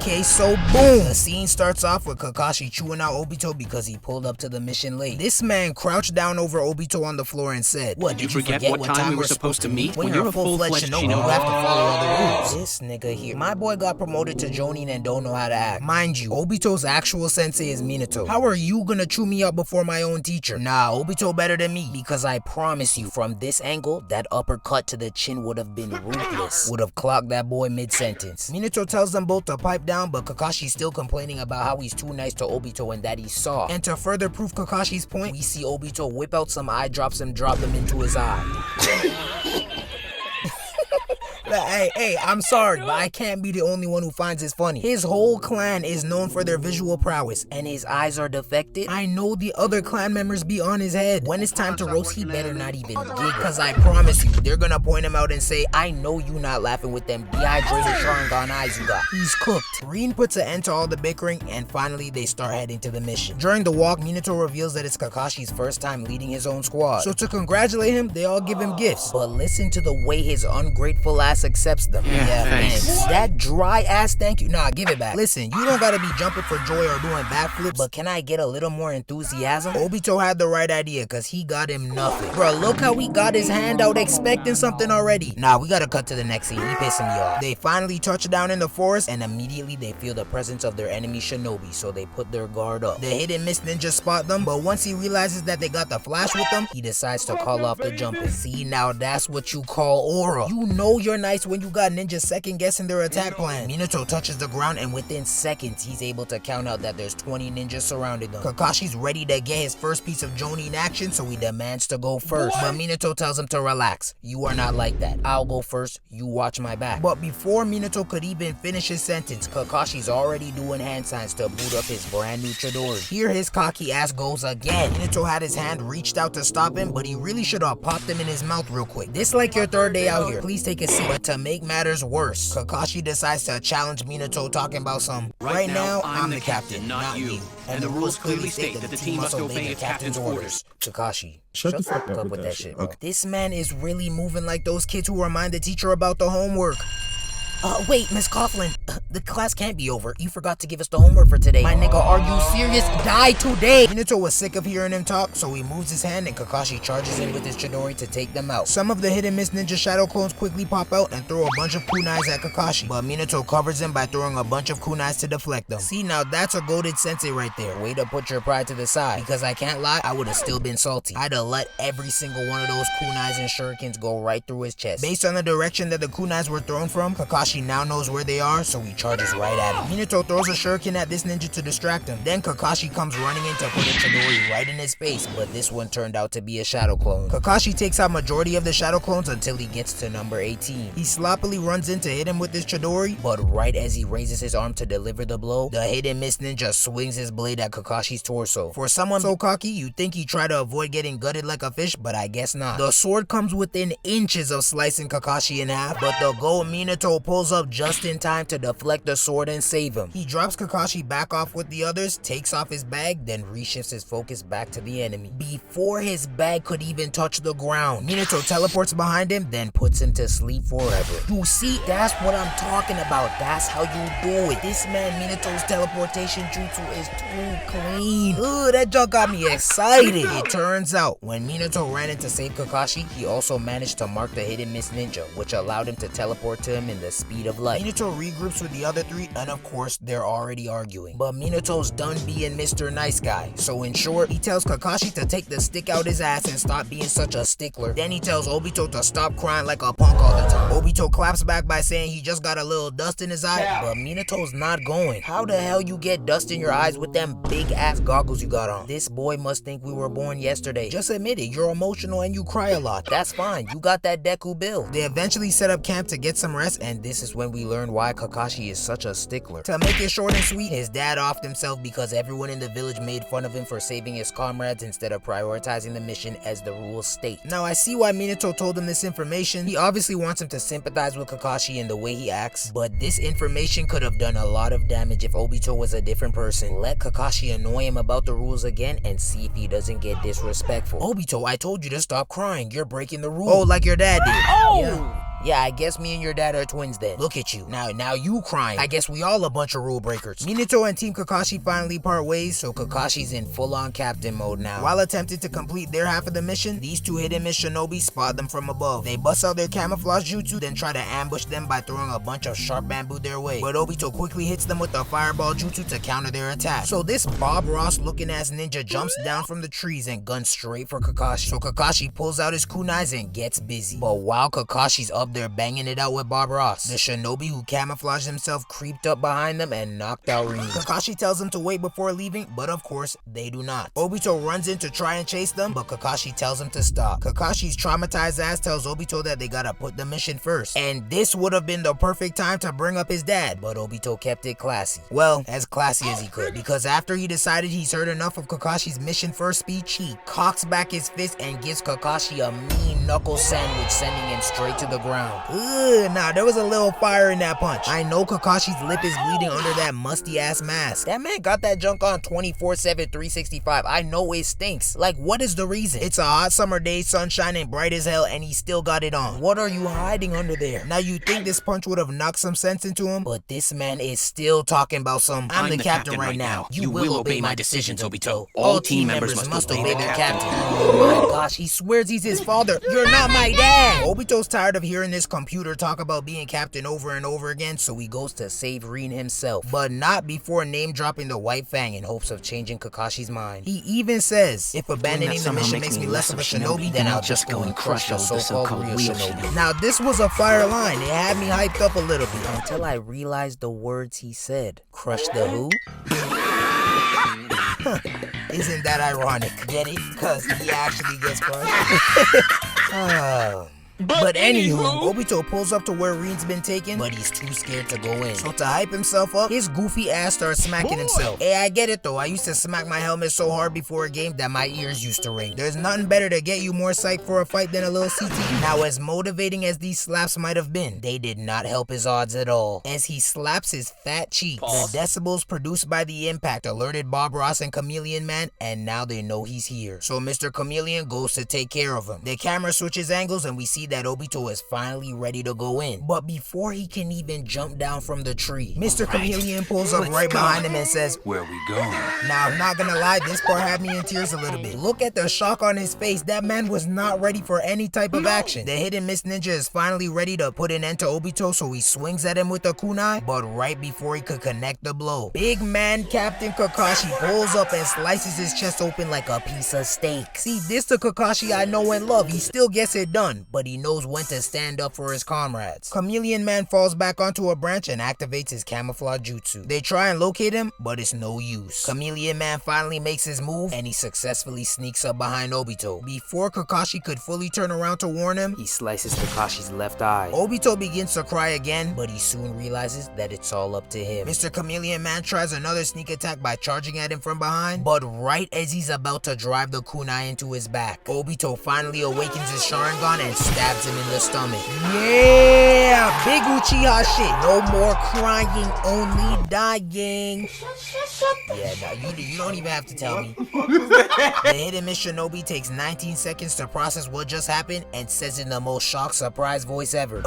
Okay, so boom! The scene starts off with Kakashi chewing out Obito because he pulled up to the mission late. This man crouched down over Obito on the floor and said, "What, did you forget what time we were supposed to meet? When you're a full-fledged shinobi, you have to follow all the rules." This nigga here. My boy got promoted to Jonin and don't know how to act. Mind you, Obito's actual sensei is Minato. How are you gonna chew me up before my own teacher? Nah, Obito better than me, because I promise you, from this angle, that uppercut to the chin would have been ruthless. Would have clocked that boy mid-sentence. Minato tells them both to pipe down, but Kakashi's still complaining about how he's too nice to Obito and that he's soft. And to further prove Kakashi's point, we see Obito whip out some eye drops and drop them into his eye. Hey, I'm sorry, but I can't be the only one who finds this funny. His whole clan is known for their visual prowess, and his eyes are defected. I know the other clan members be on his head. When it's time to roast, he better not even gig, cause I promise you, they're gonna point him out and say, "I know you not laughing with them dehydrated Sharingan eyes you got. He's cooked." Rin puts an end to all the bickering, and finally they start heading to the mission. During the walk, Minato reveals that it's Kakashi's first time leading his own squad. So to congratulate him, they all give him gifts. But listen to the way his ungrateful ass accepts them. Yeah, thanks. That dry ass thank you. Nah, give it back. Listen, you don't gotta be jumping for joy or doing backflips, but can I get a little more enthusiasm? Obito had the right idea, cause he got him nothing. Bro, look how he got his hand out expecting something already. Nah, we gotta cut to the next scene. He pissing me off. They finally touch down in the forest, and immediately they feel the presence of their enemy shinobi, so they put their guard up. The hidden mist ninja spot them, but once he realizes that they got the flash with them, he decides to call off the jumping. See, now that's what you call aura. You know you're nice when you got ninjas second guessing their attack plan. Minato touches the ground, and within seconds he's able to count out that there's 20 ninjas surrounding them. Kakashi's ready to get his first piece of Jonin action, so he demands to go first. But Minato tells him to relax. You are not like that. I'll go first, you watch my back. But before Minato could even finish his sentence, Kakashi's already doing hand signs to boot up his brand new Chidori. Here his cocky ass goes again. Minato had his hand reached out to stop him, but he really should have popped him in his mouth real quick. This like your third day out here. Please take a seat. But to make matters worse, Kakashi decides to challenge Minato, talking about some, "Right now, I'm the captain, not you. And the rules clearly state that the team must obey the captain's orders." Kakashi, shut the fuck up with that shit. Okay. This man is really moving like those kids who remind the teacher about the homework. Wait, Miss Coughlin, the class can't be over. You forgot to give us the homework for today. My nigga, are you serious? Die today! Minato was sick of hearing him talk, so he moves his hand and Kakashi charges in with his Chidori to take them out. Some of the hidden Mist Ninja shadow clones quickly pop out and throw a bunch of kunais at Kakashi, but Minato covers him by throwing a bunch of kunais to deflect them. See, now that's a goated sensei right there. Way to put your pride to the side, because I can't lie, I would have still been salty. I'd have let every single one of those kunais and shurikens go right through his chest. Based on the direction that the kunais were thrown from, Kakashi now knows where they are, so he charges right at him. Minato throws a shuriken at this ninja to distract him. Then Kakashi comes running in to put a Chidori right in his face, but this one turned out to be a shadow clone. Kakashi takes out majority of the shadow clones until he gets to number 18. He sloppily runs in to hit him with his Chidori, but right as he raises his arm to deliver the blow, the hidden mist ninja swings his blade at Kakashi's torso. For someone so cocky, you'd think he'd try to avoid getting gutted like a fish, but I guess not. The sword comes within inches of slicing Kakashi in half, but the gold Minato pulls up just in time to deflect the sword and save him. He drops Kakashi back off with the others, takes off his bag, then reshifts his focus back to the enemy. Before his bag could even touch the ground, Minato teleports behind him, then puts him to sleep forever. You see, that's what I'm talking about. That's how you do it. This man Minato's teleportation jutsu is too clean. Ugh, that junk got me excited. It turns out, when Minato ran in to save Kakashi, he also managed to mark the hidden Mist Ninja, which allowed him to teleport to him in the speed of light. Minato regroups with the other three, and of course, they're already arguing. But Minato's done being Mr. Nice Guy. So in short, he tells Kakashi to take the stick out his ass and stop being such a stickler. Then he tells Obito to stop crying like a punk all the time. Obito claps back by saying he just got a little dust in his eye, but Minato's not going. How the hell you get dust in your eyes with them big ass goggles you got on? This boy must think we were born yesterday. Just admit it, you're emotional and you cry a lot. That's fine, you got that Deku build. They eventually set up camp to get some rest, and this is when we learn why Kakashi is such a stickler. To make it short and sweet, his dad offed himself because everyone in the village made fun of him for saving his comrades instead of prioritizing the mission as the rules state. Now I see why Minato told him this information. He obviously wants him to sympathize with Kakashi in the way he acts, but this information could have done a lot of damage if Obito was a different person. Let Kakashi annoy him about the rules again and see if he doesn't get disrespectful. Obito, I told you to stop crying. You're breaking the rules. Oh, like your dad did. Oh! Yeah. Yeah, I guess me and your dad are twins then. Look at you. Now you crying. I guess we all a bunch of rule breakers. Minato and Team Kakashi finally part ways, so Kakashi's in full-on captain mode now. While attempting to complete their half of the mission, these two hidden Miss Shinobi spot them from above. They bust out their camouflage jutsu, then try to ambush them by throwing a bunch of sharp bamboo their way. But Obito quickly hits them with a fireball jutsu to counter their attack. So this Bob Ross looking ass ninja jumps down from the trees and guns straight for Kakashi. So Kakashi pulls out his kunais and gets busy. But while Kakashi's up there banging it out with Bob Ross, the shinobi who camouflaged himself creeped up behind them and knocked out Rin. Kakashi tells them to wait before leaving, but of course, they do not. Obito runs in to try and chase them, but Kakashi tells him to stop. Kakashi's traumatized ass tells Obito that they gotta put the mission first, and this would have been the perfect time to bring up his dad, but Obito kept it classy. Well, as classy as he could, because after he decided he's heard enough of Kakashi's mission first speech, he cocks back his fist and gives Kakashi a mean knuckle sandwich, sending him straight to the ground. Nah, there was a little fire in that punch. I know Kakashi's lip is bleeding under that musty ass mask. That man got that junk on 24/7, 365. I know it stinks. Like, what is the reason? It's a hot summer day, sun shining bright as hell, and he still got it on. What are you hiding under there? Now you think this punch would have knocked some sense into him, but this man is still talking about some, I'm the captain right now. You will obey my decisions, Obito. All team members must obey their captain. Oh my gosh, he swears he's his father. You're not my dad! Obito's tired of hearing this computer talk about being captain over and over again, so he goes to save Rin himself, but not before name dropping the White Fang in hopes of changing Kakashi's mind. He even says, if abandoning the mission makes me less of a shinobi, then I'll just go and crush the so-called real shinobi. Now this was a fire line. It had me hyped up a little bit until I realized the words he said. Crush the who? Isn't that ironic? Get it? Cause he actually gets crushed. But anywho, Obito pulls up to where Rin's been taken, but he's too scared to go in. So to hype himself up, his goofy ass starts smacking himself. Hey, I get it though. I used to smack my helmet so hard before a game that my ears used to ring. There's nothing better to get you more psyched for a fight than a little CTE. Now, as motivating as these slaps might have been, they did not help his odds at all. As he slaps his fat cheeks, the decibels produced by the impact alerted Bob Ross and Chameleon Man, and now they know he's here. So Mr. Chameleon goes to take care of him. The camera switches angles and we see that Obito is finally ready to go in. But before he can even jump down from the tree, Mr. Chameleon pulls up right behind him and says, where we going? Now, I'm not gonna lie, this part had me in tears a little bit. Look at the shock on his face. That man was not ready for any type of action. The hidden Miss Ninja is finally ready to put an end to Obito, so he swings at him with a kunai, but right before he could connect the blow, big man Captain Kakashi pulls up and slices his chest open like a piece of steak. See, this the Kakashi I know and love. He still gets it done, but he knows when to stand up for his comrades. Chameleon Man falls back onto a branch and activates his camouflage jutsu. They try and locate him, but it's no use. Chameleon Man finally makes his move, and he successfully sneaks up behind Obito. Before Kakashi could fully turn around to warn him, he slices Kakashi's left eye. Obito begins to cry again, but he soon realizes that it's all up to him. Mr. Chameleon Man tries another sneak attack by charging at him from behind, but right as he's about to drive the kunai into his back, Obito finally awakens his Sharingan and stabs him in the stomach. Yeah, big Uchiha shit. No more crying, only dying. Yeah, no, you don't even have to tell me. The hidden Miss Shinobi takes 19 seconds to process what just happened and says in the most shocked, surprised voice ever.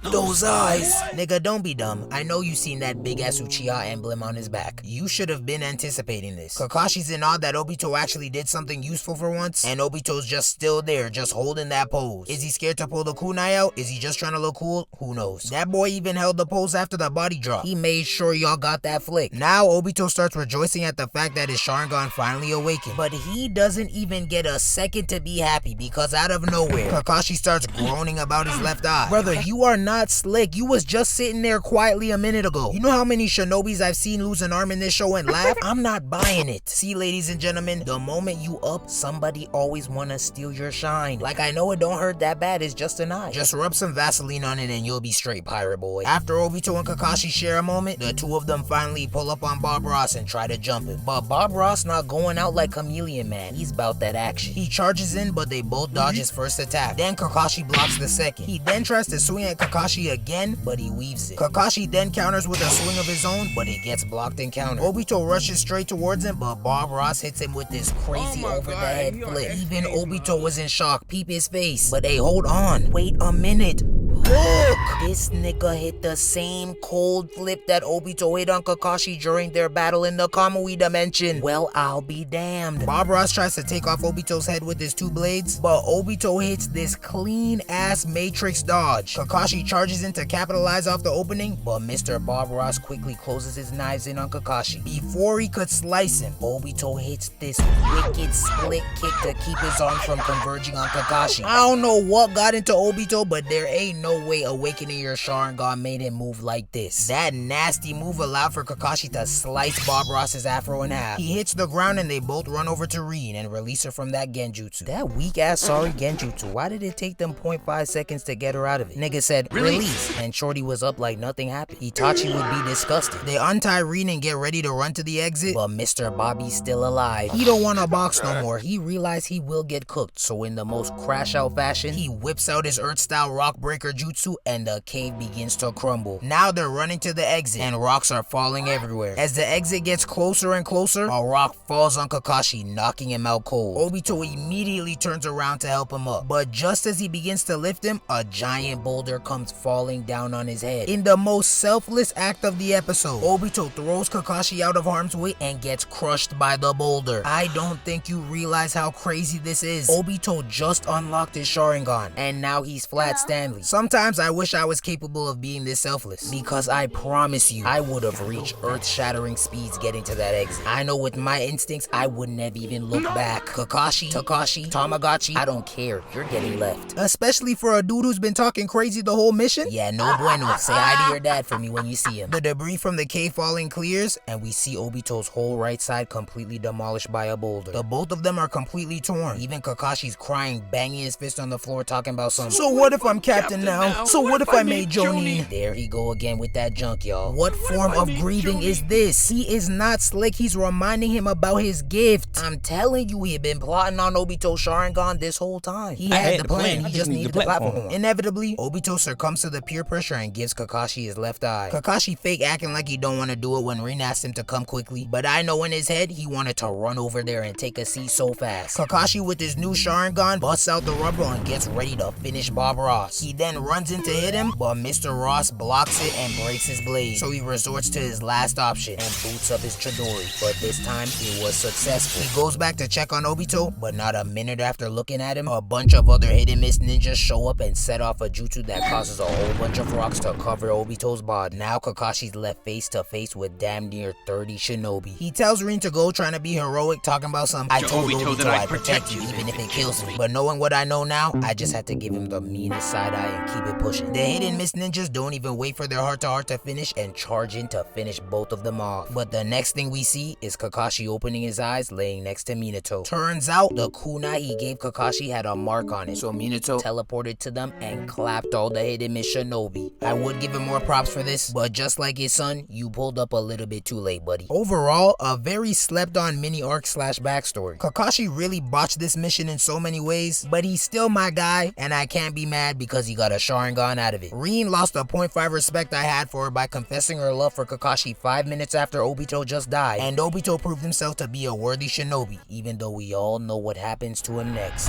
Those eyes! Nigga, don't be dumb. I know you seen that big ass Uchiha emblem on his back. You should have been anticipating this. Kakashi's in awe that Obito actually did something useful for once, and Obito's just still there, just holding that pose. Is he scared to pull the kunai out? Is he just trying to look cool? Who knows? That boy even held the pose after the body drop. He made sure y'all got that flick. Now Obito starts rejoicing at the fact that his Sharingan finally awakened, but he doesn't even get a second to be happy because out of nowhere, Kakashi starts groaning about his left eye. Brother, you are not slick. You was just sitting there quietly a minute ago. You know how many shinobis I've seen lose an arm in this show and laugh? I'm not buying it. See, ladies and gentlemen, the moment you up, somebody always wanna steal your shine. Like, I know it don't hurt that bad, it's just an eye. Just rub some Vaseline on it and you'll be straight, pirate boy. After Obito and Kakashi share a moment, the two of them finally pull up on Bob Ross and try to jump him. But Bob Ross not going out like Chameleon Man. He's about that action. He charges in, but they both dodge his first attack. Then Kakashi blocks the second. He then tries to swing at Kakashi Kakashi again, but he weaves it. Kakashi then counters with a swing of his own, but it gets blocked and countered. Obito rushes straight towards him, but Bob Ross hits him with this crazy over-the-head flip. Even Obito was in shock. Peep his face. But hey, hold on. Wait a minute. Look! This nigga hit the same cold flip that Obito hit on Kakashi during their battle in the Kamui dimension. Well, I'll be damned. Bob Ross tries to take off Obito's head with his two blades, but Obito hits this clean-ass Matrix dodge. Kakashi charges in to capitalize off the opening, but Mr. Bob Ross quickly closes his knives in on Kakashi. Before he could slice him, Obito hits this wicked split kick to keep his arms from converging on Kakashi. I don't know what got into Obito, but there ain't no way awakening your Sharingan made him move like this. That nasty move allowed for Kakashi to slice Bob Ross's afro in half. He hits the ground and they both run over to Rin and release her from that genjutsu. That weak ass sorry genjutsu, why did it take them 0.5 seconds to get her out of it? Nigga said, release, and Shorty was up like nothing happened. Itachi would be disgusted. They untie Rin and get ready to run to the exit, but Mr. Bobby's still alive. He don't want to box no more. He realized he will get cooked, so in the most crash out fashion, he whips out his Earth style rock breaker jutsu and the cave begins to crumble. Now they're running to the exit and rocks are falling everywhere. As the exit gets closer and closer, a rock falls on Kakashi, knocking him out cold. Obito immediately turns around to help him up, but just as he begins to lift him, a giant boulder comes falling down on his head. In the most selfless act of the episode, Obito throws Kakashi out of harm's way and gets crushed by the boulder. I don't think you realize how crazy this is. Obito just unlocked his Sharingan and now he's Flat Stanley. Sometimes I wish I was capable of being this selfless, because I promise you, I would have reached earth-shattering speeds getting to that exit. I know with my instincts, I wouldn't have even looked back. Kakashi, Takashi, Tamagotchi, I don't care, you're getting left. Especially for a dude who's been talking crazy the whole mission? Yeah, no bueno. Say hi to your dad for me when you see him. The debris from the cave falling clears, and we see Obito's whole right side completely demolished by a boulder. The both of them are completely torn. Even Kakashi's crying, banging his fist on the floor, talking about something. So what if I'm captain now? So what if I made Jonin? There he go again with that junk, y'all. What form of grieving is this? He is not slick. He's reminding him about his gift. I'm telling you, he had been plotting on Obito's Sharingan this whole time. He had the plan. He just needed the platform. Inevitably, Obito succumbs to the peer pressure and gives Kakashi his left eye. Kakashi fake acting like he don't want to do it when Rin asked him to come quickly, but I know in his head, he wanted to run over there and take a seat so fast. Kakashi with his new Sharingan busts out the rubber and gets ready to finish Bob Ross. He then runs in to hit him, but Mr. Ross blocks it and breaks his blade, so he resorts to his last option and boots up his Chidori, but this time it was successful. He goes back to check on Obito, but not a minute after looking at him, a bunch of other hit and miss ninjas show up and set off a jutsu that causes a whole bunch of rocks to cover Obito's body. Now Kakashi's left face to face with damn near 30 shinobi. He tells Rin to go, trying to be heroic, talking about some I told Obito I'd protect you even if it kills me. But knowing what I know now, I just had to give him the meanest side eye and keep it pushing. The hit and miss ninjas don't even wait for their heart-to-heart to finish and charge in to finish both of them off. But the next thing we see is Kakashi opening his eyes, laying next to Minato. Turns out the kunai he gave Kakashi had a mark on it, so Minato teleported to them and clapped all the hit and miss shinobi. I would give him more props for this, but just like his son, you pulled up a little bit too late, buddy. Overall, a very slept-on mini arc slash backstory. Kakashi really botched this mission in so many ways, but he's still my guy, and I can't be mad because he got a Sharingan out of it. Rin lost the 0.5 respect I had for her by confessing her love for Kakashi 5 minutes after Obito just died, and Obito proved himself to be a worthy shinobi, even though we all know what happens to him next.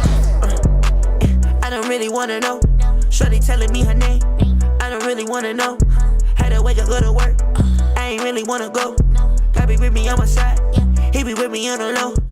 I don't really wanna know. Shorty telling me her name. I don't really wanna know. Had to wake up, go to work. I ain't really wanna go. God be with me on my side. He be with me on the low.